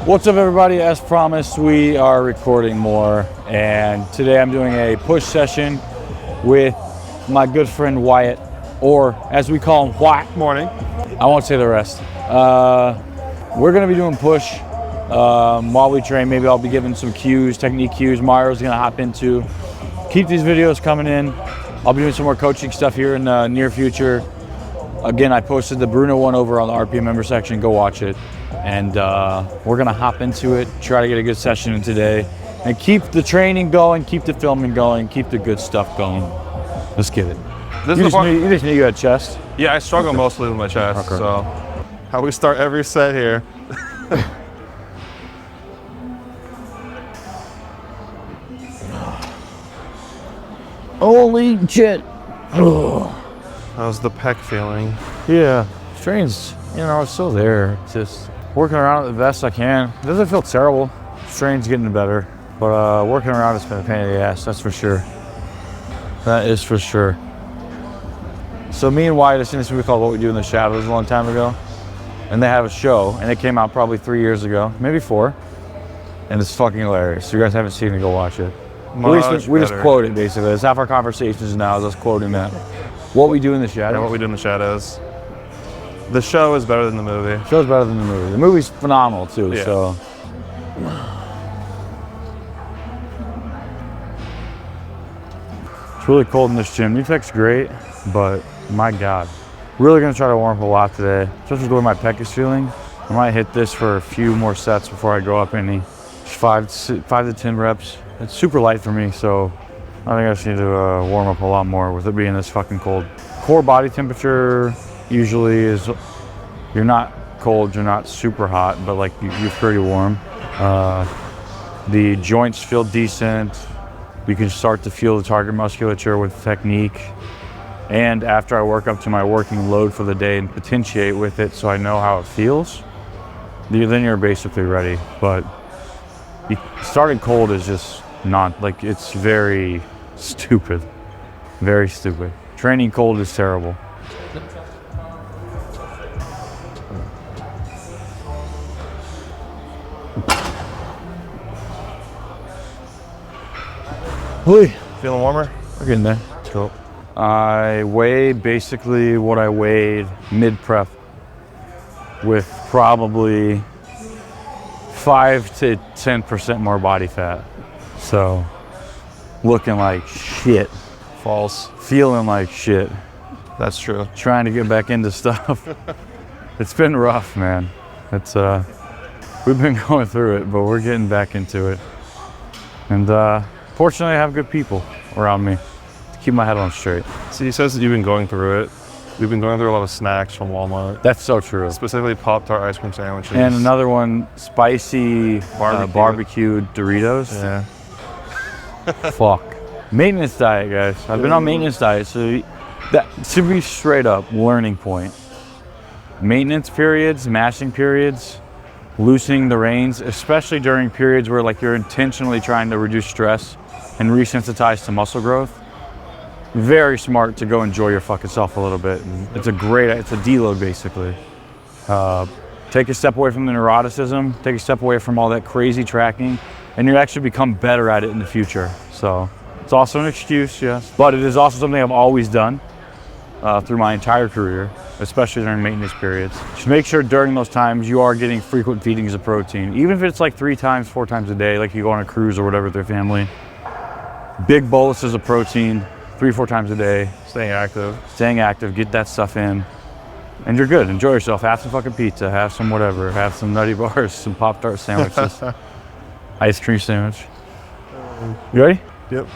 What's up, everybody? As promised, we are recording more, and today I'm doing a push session with my good friend Wyatt, or as we call him, Wyatt. Morning. I won't say the rest. We're gonna be doing push while we train. Maybe I'll be giving some cues, technique cues. Mario's gonna hop into. Keep these videos coming in. I'll be doing some more coaching stuff here in the near future. Again, I posted the Bruno one over on the RPM member section. Go watch it. And we're gonna hop into it, try to get a good session in today, and keep the training going, keep the filming going, keep the good stuff going. Let's get it. You just knew you had chest? Yeah, I struggle mostly with my chest, okay. So how we start every set here. Holy shit. How's the pec feeling? Yeah, strain's, it's still there. It's just working around it the best I can. It doesn't feel terrible. Strain's getting better, but working around it's been a pain in the ass, that's for sure. That is for sure. So me and Wyatt, as soon as we called What We Do in the Shadows a long time ago, and they have a show, and it came out probably 3 years ago, maybe 4, and it's fucking hilarious. So you guys haven't seen it, go watch it. We just quote it, basically. It's half our conversations now is us quoting that. What We Do in the Shadows. Yeah, What We Do in the Shadows. The show is better than the movie. The show's better than the movie. The movie's phenomenal too, yeah. So. It's really cold in this gym. The effect's great, but my God. Really gonna try to warm up a lot today, especially the way my pec is feeling. I might hit this for a few more sets before I go up any. 5 to 10 reps. It's super light for me, so I think I just need to warm up a lot more with it being this fucking cold. Core body temperature usually is, you're not cold, you're not super hot, but like you're pretty warm. The joints feel decent. You can start to feel the target musculature with technique. And after I work up to my working load for the day and potentiate with it so I know how it feels, then you're basically ready. But starting cold is just not, like, it's very stupid. Very stupid. Training cold is terrible. Feeling warmer? We're getting there. Cool. I weigh basically what I weighed mid-prep with probably 5 to 10% more body fat. So, looking like shit. False. Feeling like shit. That's true. Trying to get back into stuff. It's been rough, man. It's we've been going through it, but we're getting back into it. And fortunately, I have good people around me to keep my head on straight. So he says that you've been going through it. We've been going through a lot of snacks from Walmart. That's so true. Specifically Pop-Tart ice cream sandwiches. And another one, spicy barbecued Doritos. Yeah. Fuck. Maintenance diet, guys. I've been on maintenance diet, so that should be straight up learning point. Maintenance periods, mashing periods, loosening the reins, especially during periods where like you're intentionally trying to reduce stress and resensitize to muscle growth. Very smart to go enjoy your fucking self a little bit. It's a deload basically. Take a step away from the neuroticism, take a step away from all that crazy tracking, and you actually become better at it in the future. So it's also an excuse, yes, but it is also something I've always done through my entire career, especially during maintenance periods. Just make sure during those times you are getting frequent feedings of protein, even if it's like 3 times, 4 times a day, like you go on a cruise or whatever with your family. Big boluses of protein, 3-4 times a day. Staying active, get that stuff in, and you're good. Enjoy yourself. Have some fucking pizza, have some whatever, have some nutty bars, some Pop-Tart sandwiches, ice cream sandwich. You ready? Yep.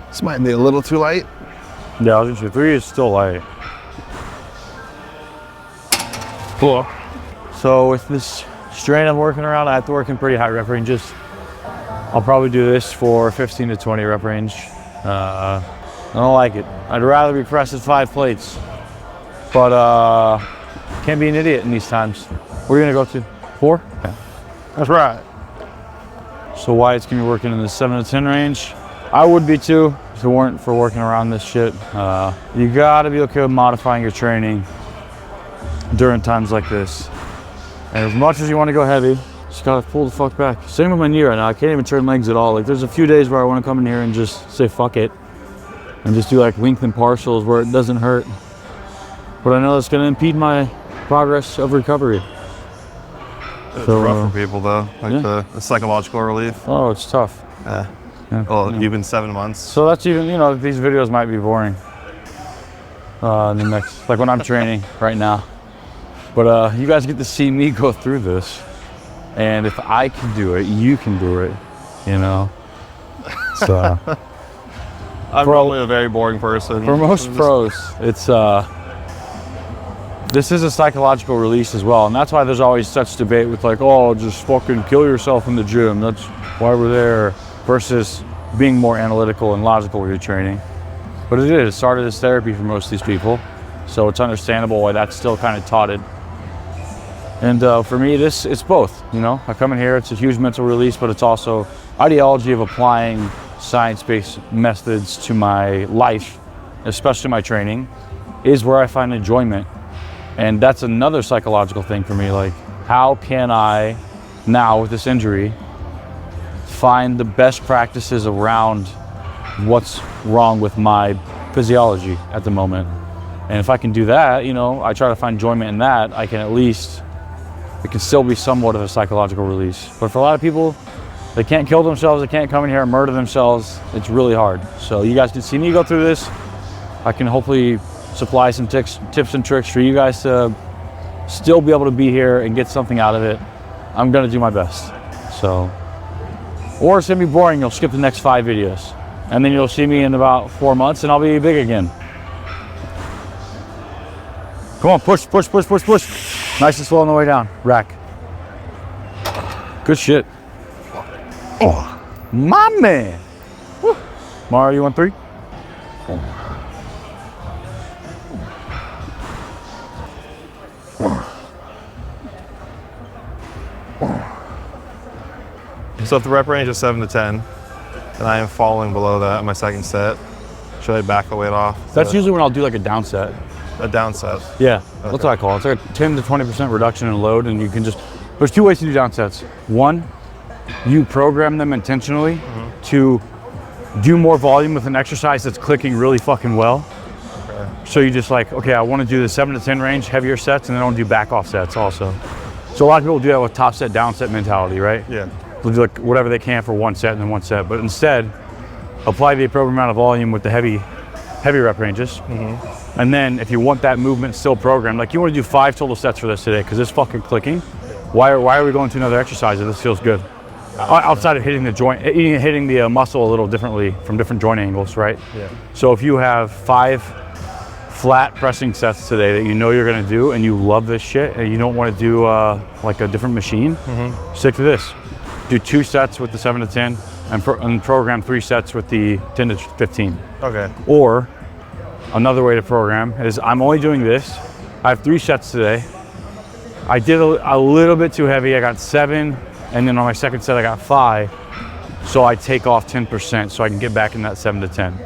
This might be a little too light. Yeah, I was gonna say 3 is still light. Cool. So with this strain I'm working around, I have to work in pretty high rep ranges. I'll probably do this for 15 to 20 rep range. I don't like it. I'd rather be pressing 5 plates, but can't be an idiot in these times. Where are you gonna go to? 4? Okay. That's right. So Wyatt's gonna be working in the 7 to 10 range. I would be too, if it weren't for working around this shit. You gotta be okay with modifying your training during times like this. And as much as you want to go heavy, just gotta pull the fuck back. Same with my knee right now. I can't even turn legs at all. Like there's a few days where I want to come in here and just say fuck it and just do like length and partials where it doesn't hurt. But I know it's gonna impede my progress of recovery. It's rough for people though, like the psychological relief. Oh, it's tough. Yeah. Well, you've been 7 months. So that's even, you know, these videos might be boring. The next, like when I'm training right now. But you guys get to see me go through this. And if I can do it, you can do it, you know? So. I'm probably a very boring person. For most pros, it's, this is a psychological release as well. And that's why there's always such debate with like, oh, just fucking kill yourself in the gym. That's why we're there. Versus being more analytical and logical with your training. But it started as therapy for most of these people. So it's understandable why that's still kind of taught it. And for me, it's both, you know? I come in here, it's a huge mental release, but it's also ideology of applying science-based methods to my life, especially my training, is where I find enjoyment. And that's another psychological thing for me. Like, how can I, now with this injury, find the best practices around what's wrong with my physiology at the moment? And if I can do that, you know, I try to find enjoyment in that, I can at least, it can still be somewhat of a psychological release. But for a lot of people, they can't kill themselves, they can't come in here and murder themselves. It's really hard. So you guys can see me go through this. I can hopefully supply some tips and tricks for you guys to still be able to be here and get something out of it. I'm gonna do my best. So. Or it's gonna be boring, you'll skip the next 5 videos. And then you'll see me in about 4 months and I'll be big again. Come on, push, push, push, push, push. Nice and slow on the way down, rack. Good shit. Oh, my man. Woo. Mario, you want 3? So if the rep range is 7 to 10, and I am falling below that on my second set, should I back the weight off? That's usually when I'll do like a down set. A down set? Yeah, okay. That's what I call it. It's like a 10 to 20% reduction in load, and you can just, there's 2 ways to do down sets. One, you program them intentionally to do more volume with an exercise that's clicking really fucking well. Okay. So you just like, okay, I want to do the 7 to 10 range, heavier sets, and then I want to do back off sets also. So a lot of people do that with top set, down set mentality, right? Yeah. They'll do like whatever they can for 1 set and then 1 set, but instead apply the appropriate amount of volume with the heavy rep ranges. And then if you want that movement still programmed, like you want to do 5 total sets for this today because it's fucking clicking. Why are we going to another exercise if this feels good? Outside of hitting the joint, hitting the muscle a little differently from different joint angles, right? Yeah. So if you have 5 flat pressing sets today that you know you're gonna do and you love this shit and you don't want to do like a different machine, stick to this. Do 2 sets with the 7 to 10 and program 3 sets with the 10 to 15. Okay. Or another way to program is I'm only doing this. I have 3 sets today. I did a little bit too heavy. I got 7, and then on my second set I got 5. So I take off 10% so I can get back in that 7 to 10.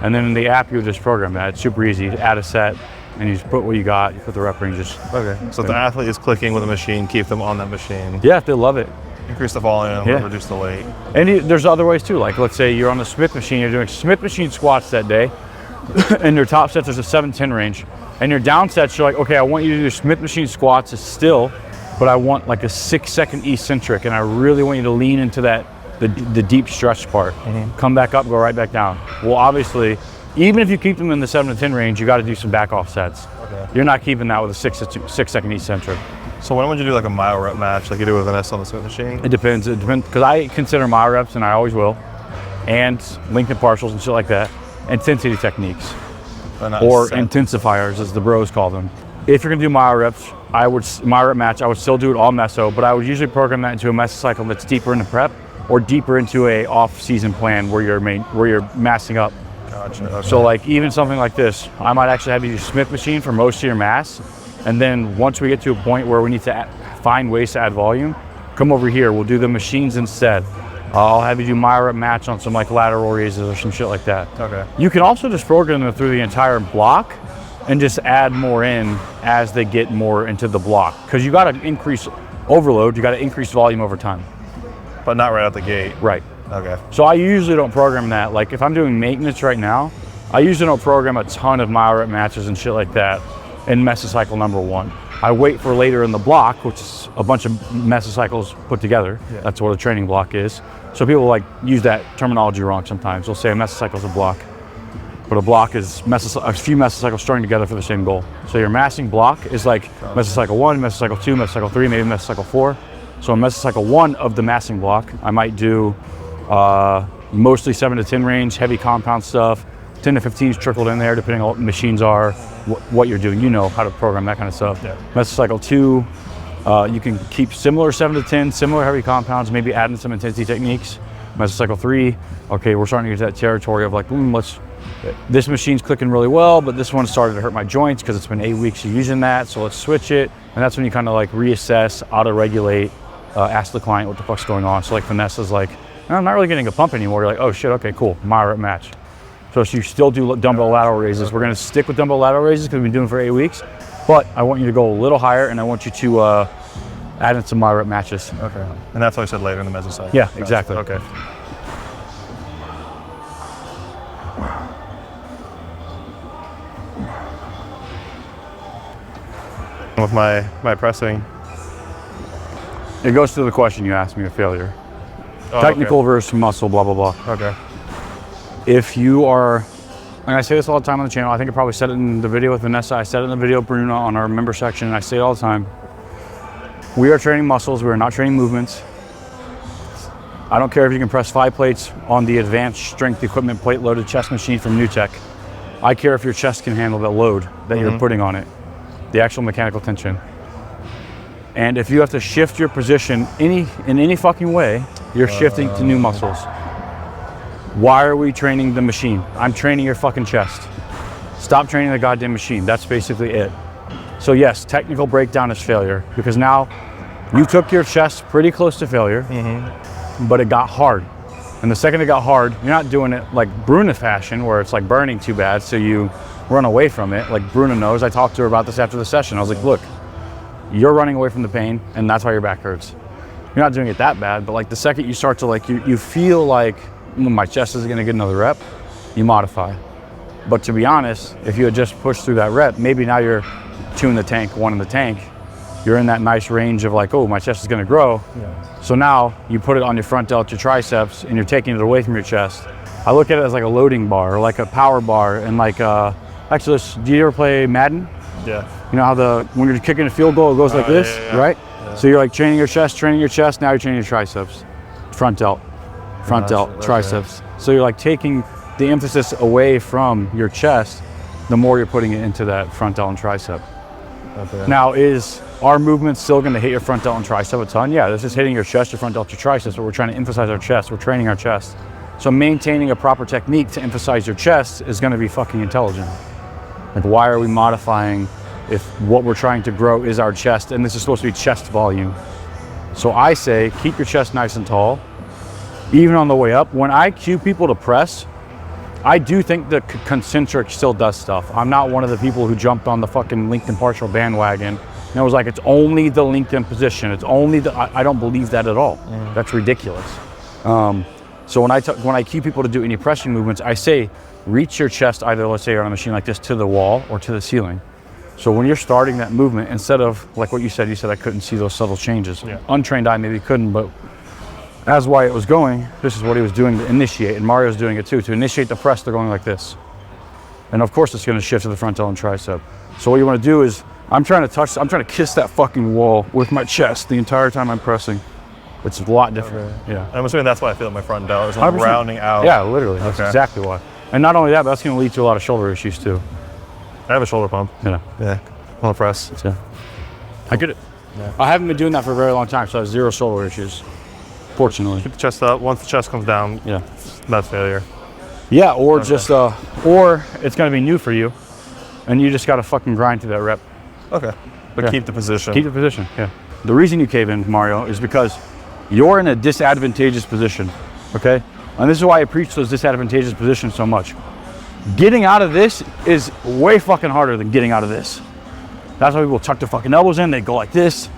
And then in the app you just program that. It's super easy. You add a set and you just put what you got. You put the rep ranges. Okay. So if the athlete is clicking with a machine, keep them on that machine. Yeah, if they love it. Increase the volume, reduce the weight. And there's other ways too. Like let's say you're on the Smith machine, you're doing Smith machine squats that day, and your top sets there's a 7-10 range. And your down sets, you're like, okay, I want you to do Smith machine squats still, but I want like a 6-second eccentric, and I really want you to lean into that, the deep stretch part. Come back up, go right back down. Well, obviously, even if you keep them in the 7 to 10 range, you got to do some back off sets. Okay. You're not keeping that with a 6-second eccentric. So when would you do like a mile rep match, like you do with an S on the Smith machine? It depends, because I consider mile reps, and I always will, and length and partials and shit like that, intensity techniques, or intensifiers as the bros call them. If you're gonna do mile reps, mile rep match, I would still do it all meso, but I would usually program that into a mesocycle that's deeper into prep, or deeper into a off-season plan where you're massing up. Gotcha. Okay. So like even something like this, I might actually have you use Smith machine for most of your mass. And then once we get to a point where we need to find ways to add volume, come over here, we'll do the machines instead. I'll have you do my rep match on some like lateral raises or some shit like that. Okay. You can also just program them through the entire block and just add more in as they get more into the block. Because you got to increase overload, you got to increase volume over time. But not right out the gate. Right. Okay. So I usually don't program that. Like if I'm doing maintenance right now, I usually don't program a ton of mile rep matches and shit like that in mesocycle number 1. I wait for later in the block, which is a bunch of mesocycles put together. Yeah. That's what a training block is. So people like use that terminology wrong sometimes. They'll say a mesocycle is a block, but a block is a few mesocycles strung together for the same goal. So your massing block is like mesocycle 1, mesocycle 2, mesocycle 3, maybe mesocycle 4. So in mesocycle 1 of the massing block, I might do mostly 7 to 10 range, heavy compound stuff. 10 to 15 is trickled in there depending on what machines are, what you're doing. You know how to program that kind of stuff. Yeah. Mesocycle 2, you can keep similar 7 to 10, similar heavy compounds, maybe add in some intensity techniques. Mesocycle 3, okay, we're starting to get to that territory of like, this machine's clicking really well, but this one started to hurt my joints because it's been 8 weeks of using that, so let's switch it. And that's when you kind of like reassess, auto-regulate, ask the client what the fuck's going on. So like Vanessa's like, I'm not really getting a pump anymore. You're like, oh shit, okay, cool, my rep match. So you still do dumbbell lateral raises. We're gonna stick with dumbbell lateral raises because we've been doing it for 8 weeks, but I want you to go a little higher and I want you to add in some my rep matches. Okay. And that's what I said later in the mesocycle. Yeah, exactly. Okay. With my pressing. It goes to the question you asked me of failure. Oh, Technical versus muscle, blah, blah, blah. Okay. If you are, and I say this all the time on the channel, I think I probably said it in the video with Vanessa, I said it in the video with Bruno on our member section, and I say it all the time. We are training muscles, we are not training movements. I don't care if you can press 5 plates on the advanced strength equipment plate loaded chest machine from NewTek. I care if your chest can handle the load that you're putting on it, the actual mechanical tension. And if you have to shift your position in any fucking way, you're shifting to new muscles. Why are we training the machine? I'm training your fucking chest. Stop training the goddamn machine. That's basically it. So yes, technical breakdown is failure because now you took your chest pretty close to failure, but it got hard. And the second it got hard, you're not doing it like Bruna fashion where it's like burning too bad, so you run away from it. Like Bruna knows, I talked to her about this after the session. I was like, look, you're running away from the pain and that's why your back hurts. You're not doing it that bad, but like the second you start to like, you feel like my chest is gonna get another rep, you modify. But to be honest, if you had just pushed through that rep, maybe now you're 2 in the tank, 1 in the tank, you're in that nice range of like, oh, my chest is gonna grow. Yeah. So now you put it on your front delt, your triceps, and you're taking it away from your chest. I look at it as like a loading bar or like a power bar. And like, actually, do you ever play Madden? Yeah. You know how when you're kicking a field goal, it goes like this, right? Yeah. So you're like training your chest, now you're training your triceps. Front delt, triceps. So you're like taking the emphasis away from your chest, the more you're putting it into that front delt and tricep. Okay. Now, is our movement still gonna hit your front delt and tricep a ton? Yeah, this is hitting your chest, your front delt, your triceps, but we're trying to emphasize our chest, we're training our chest. So maintaining a proper technique to emphasize your chest is gonna be fucking intelligent. Like, why are we modifying if what we're trying to grow is our chest, and this is supposed to be chest volume? So I say, keep your chest nice and tall, even on the way up. When I cue people to press, I do think the concentric still does stuff. I'm not one of the people who jumped on the fucking LinkedIn partial bandwagon and it was like, it's only the LinkedIn position. It's only I don't believe that at all. That's ridiculous. So when I cue people to do any pressing movements, I say, reach your chest either, let's say on a machine like this, to the wall or to the ceiling. So when you're starting that movement, instead of like what you said I couldn't see those subtle changes. Yeah. Untrained eye maybe couldn't, but as Wyatt was going, this is what he was doing to initiate, and Mario's doing it too. To initiate the press, they're going like this. And of course it's gonna shift to the front delt and tricep. So what you wanna do is, I'm trying to kiss that fucking wall with my chest the entire time I'm pressing. It's a lot different, yeah. I'm assuming that's why I feel like my front delt is like rounding out. Yeah, literally, that's exactly why. And not only that, but that's gonna lead to a lot of shoulder issues too. I have a shoulder pump. Yeah. Yeah, on the press. Yeah. I get it. Yeah. I haven't been doing that for a very long time, so I have 0 shoulder issues. Fortunately. Keep the chest up. Once the chest comes down, that's failure. Yeah, or just, or it's gonna be new for you, and you just gotta fucking grind to that rep. Okay, but keep the position. Keep the position, yeah. The reason you cave in, Mario, is because you're in a disadvantageous position, okay? And this is why I preach those disadvantageous positions so much. Getting out of this is way fucking harder than getting out of this. That's why people tuck their fucking elbows in, they go like this.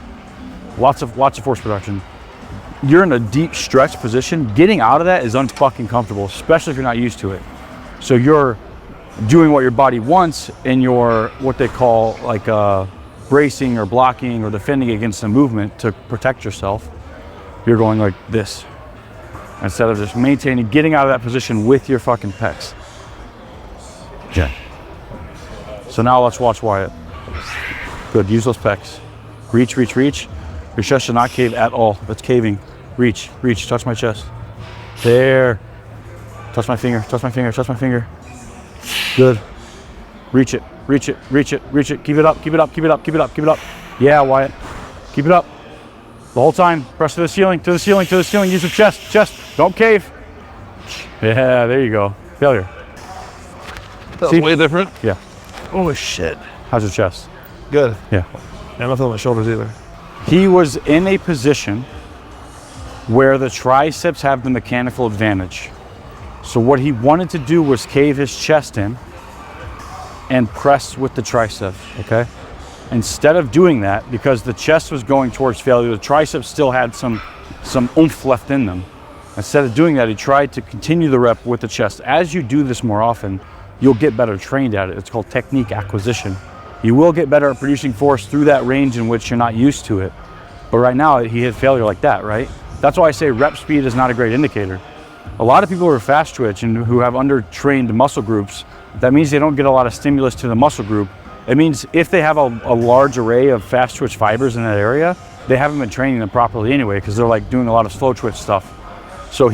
Lots of force production. You're in a deep stretch position. Getting out of that is unfucking comfortable, especially if you're not used to it. So you're doing what your body wants and you're what they call like bracing or blocking or defending against the movement to protect yourself. You're going like this instead of just maintaining, getting out of that position with your fucking pecs. Yeah. So now let's watch Wyatt. Good, use those pecs. Reach, reach, reach. Your chest should not cave at all. It's caving. Reach, reach, touch my chest. There. Touch my finger, touch my finger, touch my finger. Good. Reach it, reach it, reach it, reach it. Keep it up, keep it up, keep it up, keep it up, keep it up. Yeah, Wyatt. Keep it up. The whole time. Press to the ceiling, to the ceiling, to the ceiling. Use the chest, chest. Don't cave. Yeah, there you go. Failure. That was way different. Yeah. Oh shit. How's your chest? Good. Yeah. I'm not feeling my shoulders either. He was in a position where the triceps have the mechanical advantage. So what he wanted to do was cave his chest in and press with the triceps, okay? Instead of doing that, because the chest was going towards failure, the triceps still had some oomph left in them. Instead of doing that, he tried to continue the rep with the chest. As you do this more often, you'll get better trained at it. It's called technique acquisition. You will get better at producing force through that range in which you're not used to it. But right now, he hit failure like that, right? That's why I say rep speed is not a great indicator. A lot of people who are fast twitch and who have under-trained muscle groups, that means they don't get a lot of stimulus to the muscle group. It means if they have a large array of fast twitch fibers in that area, they haven't been training them properly anyway, because they're like doing a lot of slow twitch stuff. So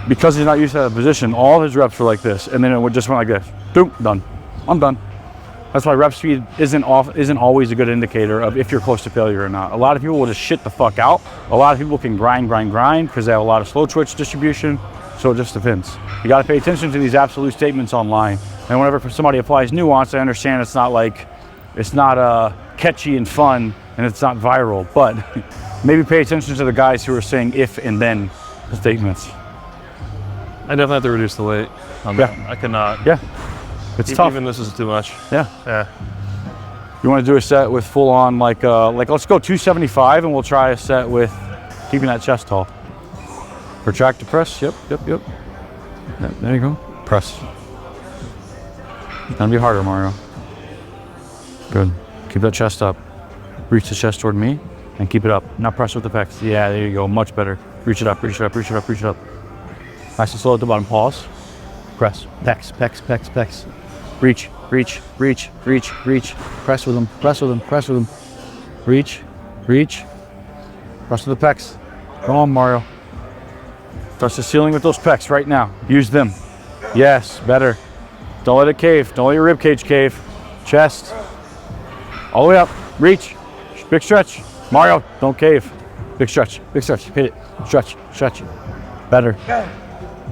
because he's not used to that position, all his reps were like this, and then it just went like this. Boom, done. I'm done. That's why rep speed isn't always a good indicator of if you're close to failure or not. A lot of people will just shit the fuck out. A lot of people can grind because they have a lot of slow twitch distribution. So it just depends. You got to pay attention to these absolute statements online. And whenever somebody applies nuance, I understand it's not catchy and fun, and it's not viral. But maybe pay attention to the guys who are saying if and then statements. I definitely have to reduce the weight. I cannot. Yeah. It's tough. Even this is too much. Yeah. Yeah. You want to do a set with full on like let's go 275 and we'll try a set with keeping that chest tall. Retract to press. Yep. There you go. Press. It's gonna be harder, Mario. Good. Keep that chest up. Reach the chest toward me and keep it up. Now press with the pecs. Yeah, there you go. Much better. Reach it up, reach it up, reach it up, reach it up. Nice and slow at the bottom. Pause. Press. Pecs, pecs, pecs, pecs. Reach, reach, reach, reach, reach. Press with them, press with them, press with them. Reach, reach. Press with the pecs. Come on, Mario. Touch the ceiling with those pecs right now. Use them. Yes, better. Don't let it cave. Don't let your rib cage cave. Chest. All the way up. Reach. Big stretch. Mario, don't cave. Big stretch. Big stretch. Hit it. Stretch. Stretch. Better.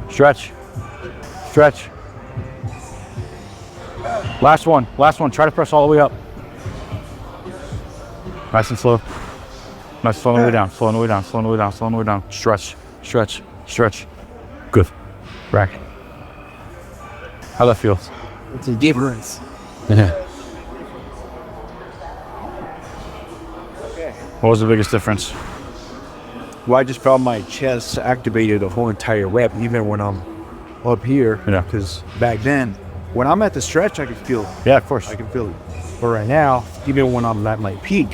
Stretch. Stretch. Last one. Last one. Try to press all the way up. Nice and slow. Nice. Slow on the way down. Slow on the way down. Slow on the way down. Slow on the way down. Stretch. Stretch. Stretch. Good. Rack. How that feels? It's a difference. Yeah. What was the biggest difference? Well, I just felt my chest activated the whole entire rep, even when I'm up here. Yeah. Because back then, when I'm at the stretch, I can feel it. Yeah, of course. I can feel it. But right now, even when I'm at my peak,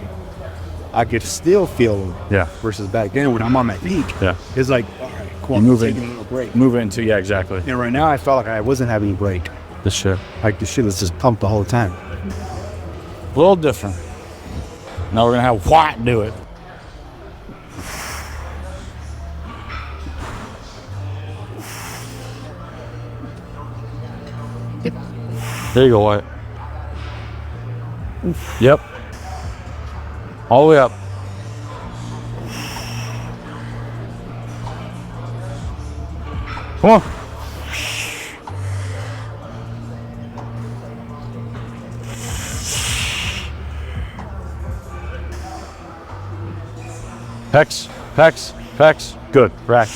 I could still feel it. Yeah. Versus back then, when I'm on my peak, Yeah. it's like, all right, cool, You I'm move it. taking a little break. Move it into, yeah, exactly. And right now, I felt like I wasn't having a break. This shit. Like the shit was just pumped the whole time. A little different. Now we're gonna have Wyatt do it. There you go, Wyatt. Yep. All the way up. Come on. Pecs, pecs, Pecs, good. Rack.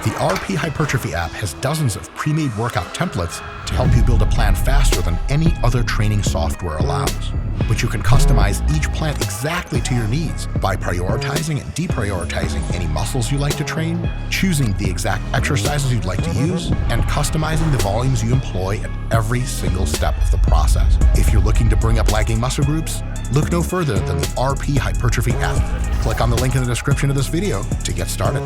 The RP Hypertrophy app has dozens of pre-made workout templates to help you build a plan faster than any other training software allows. But you can customize each plan exactly to your needs by prioritizing and deprioritizing any muscles you like to train, choosing the exact exercises you'd like to use, and customizing the volumes you employ at every single step of the process. If you're looking to bring up lagging muscle groups, look no further than the RP Hypertrophy app. Click on the link in the description of this video to get started.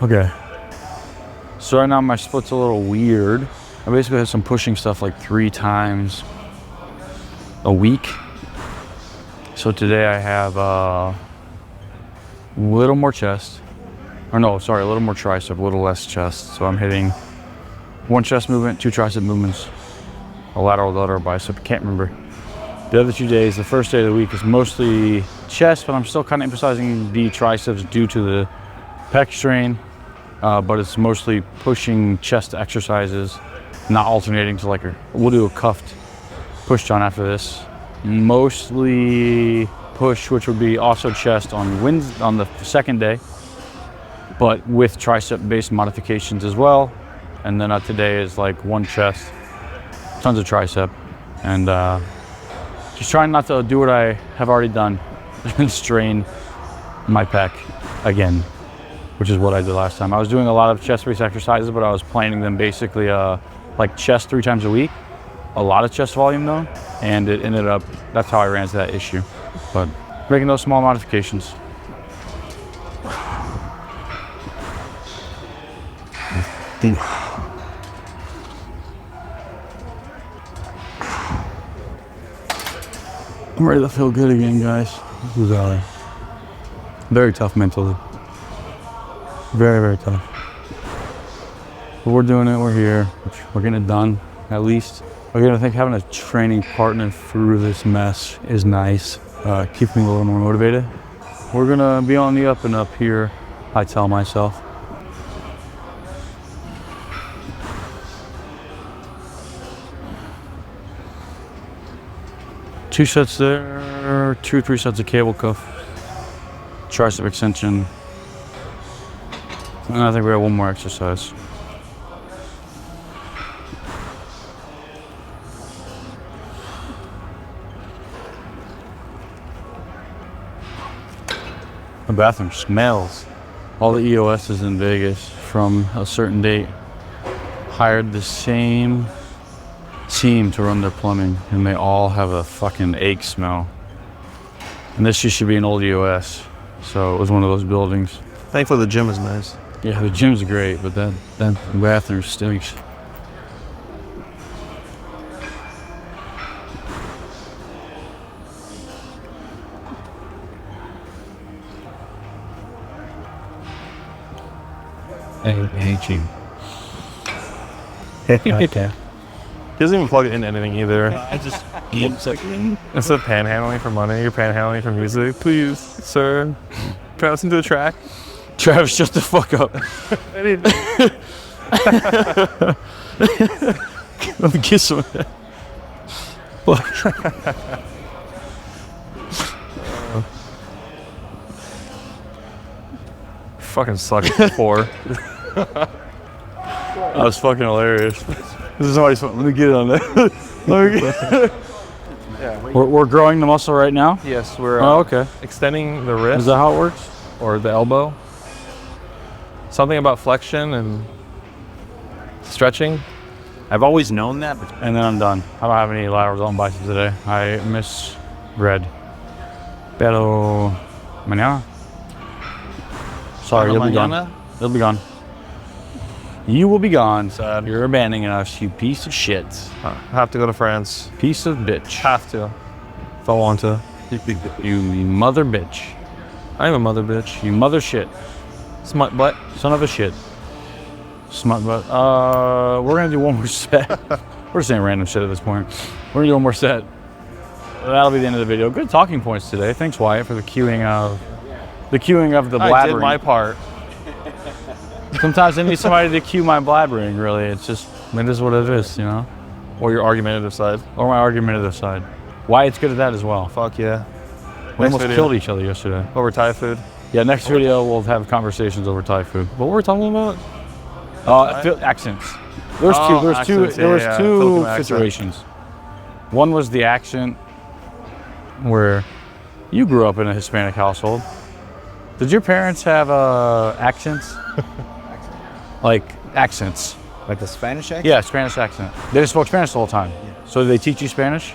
Okay. So right now my split's a little weird. I basically have some pushing stuff like 3 times a week. So today I have a little more chest. Or no, sorry, a little more tricep, a little less chest. So I'm hitting 1 chest movement, 2 tricep movements, a lateral bicep, can't remember. The other 2 days, the first day of the week is mostly chest, but I'm still kind of emphasizing the triceps due to the pec strain. But it's mostly pushing chest exercises, not alternating to we'll do a cuffed push down after this. Mostly push, which would be also chest on the second day, but with tricep based modifications as well. And then today is 1 chest, tons of tricep, and just trying not to do what I have already done and strain my pec again, which is what I did last time. I was doing a lot of chest-based exercises, but I was planning them basically like chest 3 times a week. A lot of chest volume though, and it ended up, that's how I ran into that issue. But making those small modifications. I'm ready to feel good again, guys. This is very tough mentally. Very, very tough. But we're doing it, we're here. We're getting it done, at least. Again, I think having a training partner through this mess is nice. Keeps me a little more motivated. We're gonna be on the up and up here, I tell myself. Two sets there, 2-3 sets of cable cuff, tricep extension, and I think we have 1 more exercise. The bathroom smells. All the EOSs in Vegas from a certain date hired the same team to run their plumbing, and they all have a fucking egg smell. And this used to be an old EOS, so it was one of those buildings. Thankfully the gym is nice. Yeah, the gym's great, but that bathroom stinks. I hate you. Okay. He doesn't even plug it into anything either. I just Instead of panhandling for money, you're panhandling for music. Please, sir, try to listen to the track. Travis, shut the fuck up. Let me kiss him. Fucking suck at 4. That was fucking hilarious. This is always fun. Let me get it on that. We're growing the muscle right now? Yes, we're okay. extending the wrist. Is that how it works? Or the elbow. Something about flexion and stretching. I've always known that, but And then I'm done. I don't have any lateral zone biceps today. I misread. Pero mañana. Sorry, Pero you'll be mañana? gone. You'll be gone. You will be gone, son. You're abandoning us, you piece of shit. I have to go to France. Piece of bitch. Have to. If I want to. You mother bitch. I'm a mother bitch. You mother shit. Smut butt. Son of a shit. Smut butt. We're gonna do 1 more set. We're just saying random shit at this point. We're gonna do 1 more set. That'll be the end of the video. Good talking points today. Thanks, Wyatt, for the cueing of the blabbering. I did my part. Sometimes I need somebody to cue my blabbering, really. It's just, it is what it is, you know? Or your argumentative side. Or my argumentative side. Wyatt's good at that as well. Fuck yeah. We almost killed each other yesterday. Over Thai food. Yeah, next video we'll have conversations over Thai food. What were we talking about? Accents. There was two situations. One was the accent where you grew up in a Hispanic household. Did your parents have accents? Like accents? Like the Spanish accent? Yeah, Spanish accent. They just spoke Spanish the whole time. Yeah. So did they teach you Spanish?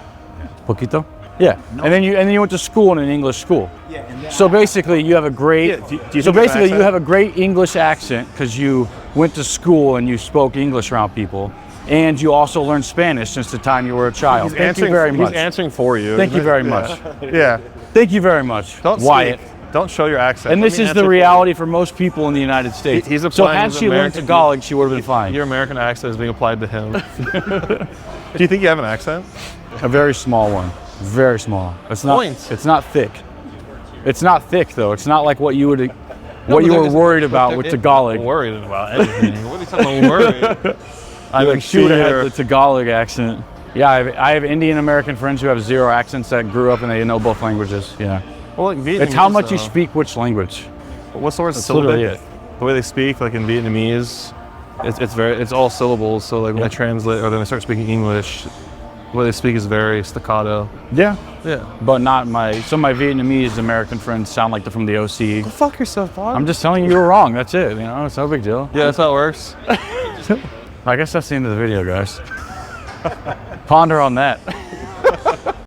Poquito? Yeah. No. And then you went to school in an English school. Yeah. And so basically you have a great you have a great English accent because you went to school and you spoke English around people. And you also learned Spanish since the time you were a child. Thank you very much. He's answering for you. Thank you very much. Yeah. Thank you very much, Wyatt. Don't show your accent. And this is the reality for most people in the United States. So had she learned Tagalog, she would have been fine. Your American accent is being applied to him. Do you think you have an accent? A very small one. Very small. It's not. It's not thick. It's not thick though. It's not like what you would. What you were worried about with Tagalog. Worried about anything. What are you talking about worried? I like she would have had the Tagalog accent. Yeah, I have Indian American friends who have zero accents that grew up and they know both languages. Yeah. Well, like Vietnamese, it's how much you speak which language. What's the word? That's literally it. The way they speak, like in Vietnamese, it's all syllables. So like when I translate or then I start speaking English, the way they speak is very staccato. Yeah. Yeah. But not my Vietnamese American friends sound like they're from the OC. Go fuck yourself, Bob. I'm just telling you you're wrong. That's it. You know, it's no big deal. Yeah, that's how it works. I guess that's the end of the video, guys. Ponder on that.